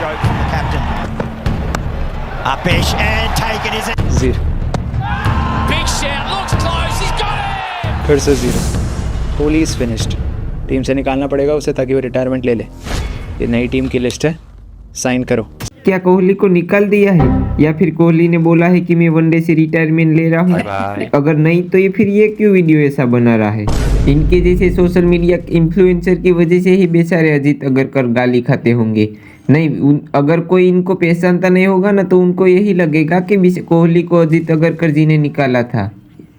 stroke from the captain. Upish and taken is it? 0. Big shout, looks close, he's got it! फिर से 0. Kohli is finished. Team से निकालना पड़ेगा उसे ताकि वो रिटायरमेंट ले ले. ये नई टीम की लिस्ट है, साइन करो. क्या कोहली को निकाल दिया है या फिर कोहली ने बोला है कि मैं वनडे से रिटायरमेंट ले रहा हूँ? अगर नहीं तो ये फिर ये क्यों वीडियो ऐसा बना रहा है? इनके जैसे सोशल मीडिया इन्फ्लुएंसर की वजह से ही बेचारे अजीत अगरकर गाली खाते होंगे. नहीं, अगर कोई इनको पहचानता नहीं होगा ना तो उनको यही लगेगा कि कोहली को अजीत अगरकर जी ने निकाला था.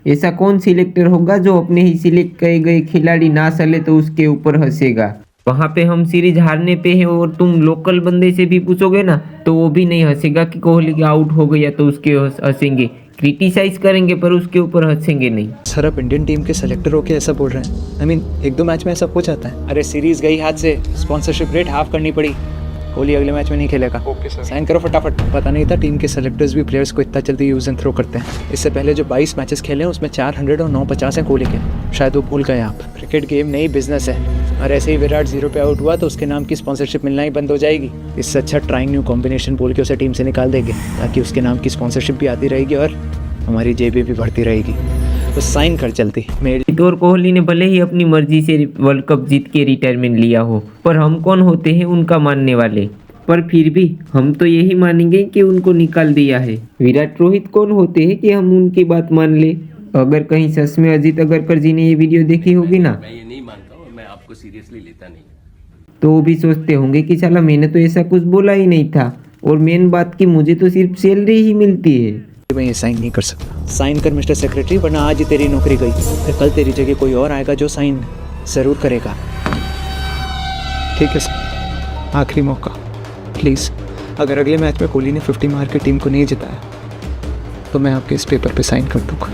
ऐसा कौन सिलेक्टर होगा जो अपने ही सिलेक्ट किए गए खिलाड़ी ना चले तो उसके ऊपर हंसेगा? वहाँ पे हम सीरीज हारने पे हैं और तुम लोकल बंदे से भी पूछोगे ना तो वो भी नहीं हंसेगा कि कोहली आउट हो गया तो उसके हंसेंगे. क्रिटिसाइज करेंगे पर उसके ऊपर हंसेंगे नहीं. सर आप इंडियन टीम के सेलेक्टर होके ऐसा बोल रहे हैं? आई मीन 1-2 मैच में ऐसा हो जाता है. अरे सीरीज गई हाथ से, स्पॉन्सरशिप रेट हाफ करनी पड़ी. कोहली अगले मैच में नहीं खेलेगा. ओके सर, साइन करो फटाफट. पता नहीं था टीम के सेलेक्टर्स भी प्लेयर्स को इतना जल्दी यूज एंड थ्रो करते हैं. इससे पहले जो 22 मैचेस खेले हैं उसमें 400 और 950 हैं कोहली के. शायद वो भूल गए आप. क्रिकेट गेम नहीं बिजनेस है. और ऐसे ही विराट 0 पे आउट हुआ तो उसके नाम की स्पॉन्सरशिप मिलना ही बंद हो जाएगी. इससे अच्छा ट्राइंग न्यू कॉम्बिनेशन बोल के उसे टीम से निकाल देंगे ताकि उसके नाम की स्पॉन्सरशिप भी आती रहेगी और हमारी जेबी भी बढ़ती रहेगी. तो साइन कर चलती मेरी. और कोहली ने भले ही अपनी मर्जी से वर्ल्ड कप जीत के रिटायरमेंट लिया हो, पर हम कौन होते हैं उनका मानने वाले? पर फिर भी हम तो यही मानेंगे कि उनको निकाल दिया है. विराट रोहित कौन होते हैं कि हम उनकी बात मान ले? अगर कहीं सच में अजीत अगरकर जी ने ये वीडियो देखी होगी ना, मैं ये नहीं मानता हूँ, मैं आपको सीरियसली लेता नहीं. तो वो भी सोचते होंगे कि साला मैंने तो ऐसा कुछ बोला ही नहीं था. और मेन बात कि मुझे तो सिर्फ सैलरी ही मिलती है. मैं ये साइन नहीं कर सकता. साइन कर मिस्टर सेक्रेटरी, वरना आज ही तेरी नौकरी गई. फिर कल तेरी जगह कोई और आएगा जो साइन ज़रूर करेगा. ठीक है सर, आखिरी मौका प्लीज़. अगर अगले मैच में कोहली ने 50 मार के टीम को नहीं जिताया तो मैं आपके इस पेपर पे साइन कर दूँगा.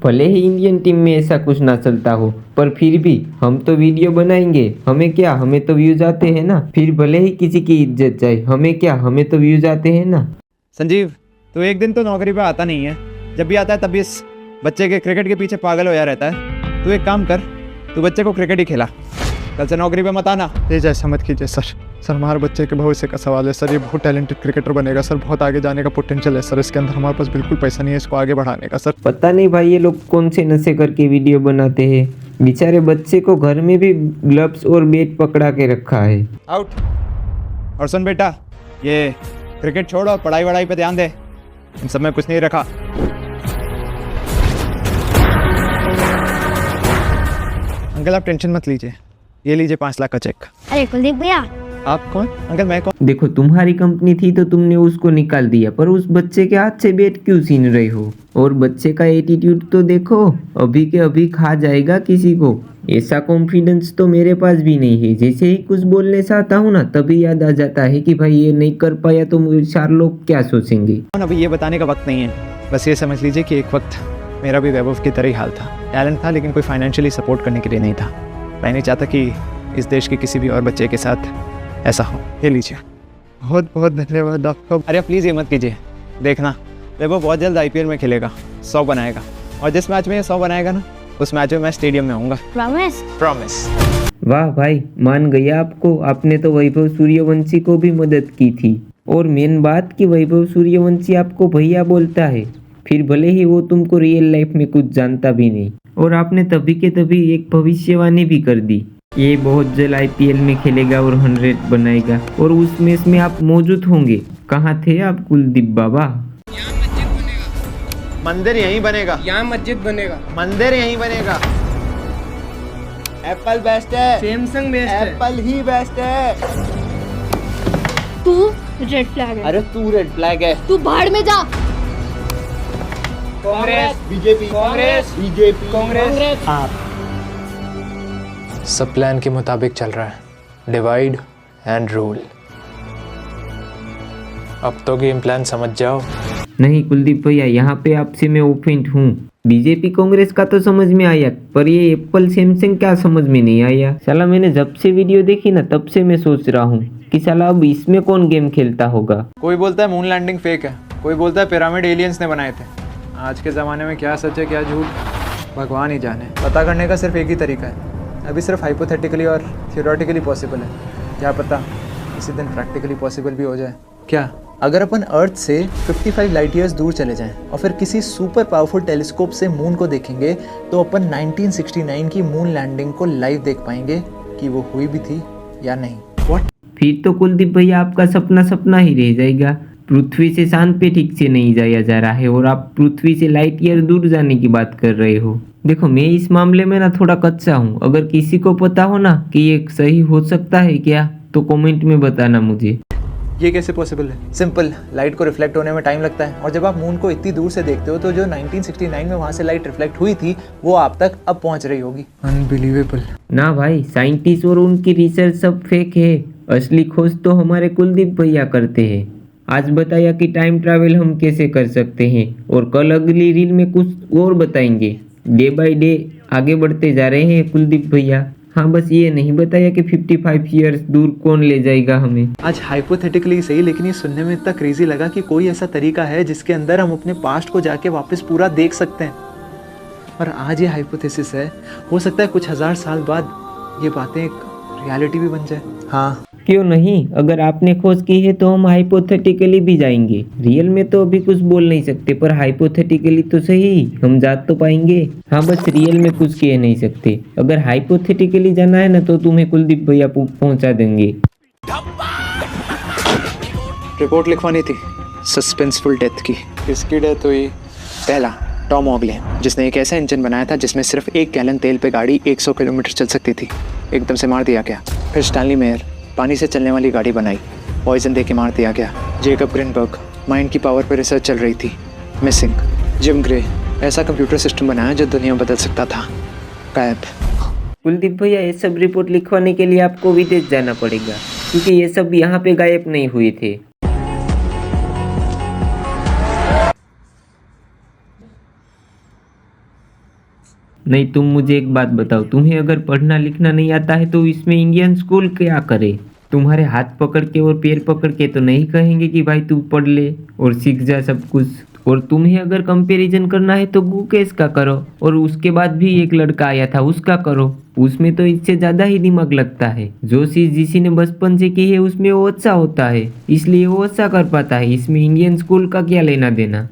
भले ही इंडियन टीम में ऐसा कुछ ना चलता हो, पर फिर भी हम तो वीडियो बनाएंगे. हमें क्या, हमें तो व्यूज आते हैं ना. फिर भले ही किसी की इज्जत जाए, हमें क्या, हमें तो व्यूज आते हैं ना. संजीव, तो एक दिन तो नौकरी पे आता नहीं है. जब भी आता है तब भी इस बच्चे के क्रिकेट के पीछे पागल होया रहता है. तू एक काम कर, तू बच्चे को क्रिकेट ही खिला. कल से नौकरी पे मत आना. ये जैसा मत कीजिए सर. सर हमारे बच्चे के भविष्य का सवाल है सर. ये बहुत टैलेंटेड क्रिकेटर बनेगा सर. बहुत आगे जाने का पोटेंशियल है सर. इसके अंदर हमारे पास बिल्कुल पैसा नहीं है इसको आगे बढ़ाने का सर. पता नहीं भाई ये लोग कौन से नशे करके वीडियो बनाते हैं. बेचारे बच्चे को घर में भी ग्लव्स और बैट पकड़ा के रखा है. आउट. और सुन बेटा, ये क्रिकेट छोड़ और पढ़ाई वढ़ाई पे ध्यान दे. इन सब में कुछ नहीं रखा. अंकल आप टेंशन मत लीजिए. ये लीजिए 5 लाख का चेक. अरे कुलदीप भैया, आप कौन? अंकल मैं कौन? देखो तुम्हारी कंपनी थी तो तुमने उसको निकाल दिया, पर उस बच्चे के हाथ से बैट क्यों छीन रहे हो? और बच्चे का एटीट्यूड तो देखो, अभी के अभी खा जाएगा किसी को. ऐसा कॉन्फिडेंस तो मेरे पास भी नहीं है. जैसे ही कुछ बोलने से आता हूँ ना तभी याद आ जाता है कि भाई ये नहीं कर पाया तो 4 लोग क्या सोचेंगे. अभी ये बताने का वक्त नहीं है. बस ये समझ लीजिए कि एक वक्त मेरा भी वैभव की तरह ही हाल था. टैलेंट था लेकिन कोई फाइनेंशियली सपोर्ट करने के लिए नहीं था. मैं नहीं चाहता कि इस देश के किसी भी और बच्चे के साथ ऐसा हो. ये लीजिए. बहुत बहुत धन्यवाद आपका. अरे प्लीज़ ये मत कीजिए. देखना वैभव बहुत जल्द IPL में खेलेगा, 100 बनाएगा. और जिस मैच में ये 100 बनाएगा ना, उस मैच में मैं स्टेडियम में आऊँगा. प्रॉमिस? प्रॉमिस. वाह भाई, मान गया आपको. आपने तो वैभव सूर्यवंशी को भी मदद की थी. और मेन बात कि वैभव सूर्यवंशी आपको भैया बोलता है, फिर भले ही वो तुमको रियल लाइफ में कुछ जानता भी नहीं. और आपने तभी के तभी एक भविष्यवाणी भी कर दी. ये बहुत जल्द IPL में खेलेगा और 100 बनाएगा और उस मैच में आप मौजूद होंगे. कहाँ थे आप कुलदीप बाबा? मंदिर यहीं बनेगा. यहाँ मस्जिद बनेगा. मंदिर यहीं बनेगा. एप्पल बेस्ट है. सैमसंग बेस्ट है. एप्पल ही बेस्ट है. तू रेड फ्लैग है. अरे तू रेड फ्लैग है. तू बाहर में जा. कांग्रेस, बीजेपी. कांग्रेस, बीजेपी. कांग्रेस. सब प्लान के मुताबिक चल रहा है. Divide and rule. अब तो गेम प्लान समझ जाओ. नहीं कुलदीप भैया, यहाँ पे आपसे मैं ओफेंड हूँ. बीजेपी कांग्रेस का तो समझ में आया, पर ये एप्पल सैमसंग क्या समझ में नहीं आया. साला मैंने जब से वीडियो देखी ना तब से मैं सोच रहा हूँ कि साला अब इसमें कौन गेम खेलता होगा. कोई बोलता है मून लैंडिंग फेक है, कोई बोलता है पिरामिड एलियंस ने बनाए थे. आज के ज़माने में क्या सच है क्या झूठ भगवान ही जाने. पता करने का सिर्फ एक ही तरीका है. अभी सिर्फ हाइपोथेटिकली और थियोरेटिकली पॉसिबल है. क्या पता किसी दिन प्रैक्टिकली पॉसिबल भी हो जाए। क्या अगर अपन अर्थ से 55 लाइट ईयर्स दूर चले जाएं और फिर किसी सुपर पावरफुल टेलीस्कोप से मून को देखेंगे तो अपन 1969 की मून लैंडिंग को लाइव देख पाएंगे कि वो हुई भी थी या नहीं। व्हाट? फिर तो कुलदीप भैया आपका सपना सपना ही रह जाएगा। पृथ्वी से चांद पे ठीक से नहीं जाया जा रहा है और आप पृथ्वी से लाइट ईयर दूर जाने की बात कर रहे हो। देखो मैं इस मामले में ना थोड़ा कच्चा हूँ। अगर किसी को पता हो ना कि ये सही हो सकता है क्या तो कमेंट में बताना मुझे। ये कैसे पॉसिबल है? सिंपल, लाइट को रिफ्लेक्ट होने में टाइम लगता है और जब आप मून को इतनी दूर से देखते हो तो जो 1969 में वहाँ से लाइट रिफ्लेक्ट हुई थी वो आप तक अब पहुँच रही होगी। अनबिलीवेबल। ना भाई, साइंटिस्ट और उनकी रिसर्च सब फेक है। असली खोज तो हमारे कुलदीप भैया करते हैं। आज बताया कि टाइम ट्रैवल हम कैसे कर सकते हैं और कल अगली रील में कुछ और बताएंगे। डे बाय डे आगे बढ़ते जा रहे हैं कुलदीप भैया। हाँ, बस ये नहीं बताया कि 55 ईयर्स दूर कौन ले जाएगा हमें। आज हाइपोथेटिकली सही, लेकिन ये सुनने में इतना क्रेजी लगा कि कोई ऐसा तरीका है जिसके अंदर हम अपने पास्ट को जाके वापस पूरा देख सकते हैं। और आज ये हाइपोथेसिस है, हो सकता है कुछ हजार साल बाद ये बातें एक रियलिटी भी बन जाए। हाँ क्यों नहीं, अगर आपने खोज की है तो हम हाइपोथेटिकली भी जाएंगे। रियल में तो अभी कुछ बोल नहीं सकते पर हाइपोथेटिकली तो सही हम जा तो पाएंगे। हाँ, बस रियल में कुछ कह नहीं सकते। अगर हाइपोथेटिकली जाना है ना तो तुम्हें कुलदीप भैया पहुंचा देंगे। रिपोर्ट लिखवानी थी सस्पेंसफुल डेथ की। किसकी डेथ हुई? पहला टॉम ऑगले, जिसने एक ऐसा इंजन बनाया था जिसमें सिर्फ 1 गैलन तेल पे गाड़ी 100 किलोमीटर चल सकती थी, एकदम से मार दिया गया। फिर स्टैनली मेयर, पानी से चलने वाली गाड़ी बनाई, पॉइजन दे के मार दिया गया। जेकब ग्रीनबर्ग, माइंड की पावर पर रिसर्च चल रही थी, मिसिंग। जिम ग्रे, ऐसा कंप्यूटर सिस्टम बनाया जो दुनिया बदल सकता था, गायब। कुलदीप भैया ये सब रिपोर्ट लिखवाने के लिए आपको विदेश जाना पड़ेगा क्योंकि ये सब यहाँ पे गायब नहीं हुए थे। नहीं, तुम मुझे एक बात बताओ, तुम्हें अगर पढ़ना लिखना नहीं आता है तो इसमें इंडियन स्कूल क्या करे? तुम्हारे हाथ पकड़ के और पैर पकड़ के तो नहीं कहेंगे कि भाई तू पढ़ ले और सीख जा सब कुछ। और तुम्हें अगर कंपैरिजन करना है तो गुकेश का करो और उसके बाद भी एक लड़का आया था उसका करो, उसमें तो इससे ज़्यादा ही दिमाग लगता है। जो चीज़ जिसी ने बचपन से की है उसमें वो अच्छा होता है, इसलिए वो अच्छा कर पाता है। इसमें इंडियन स्कूल का क्या लेना देना।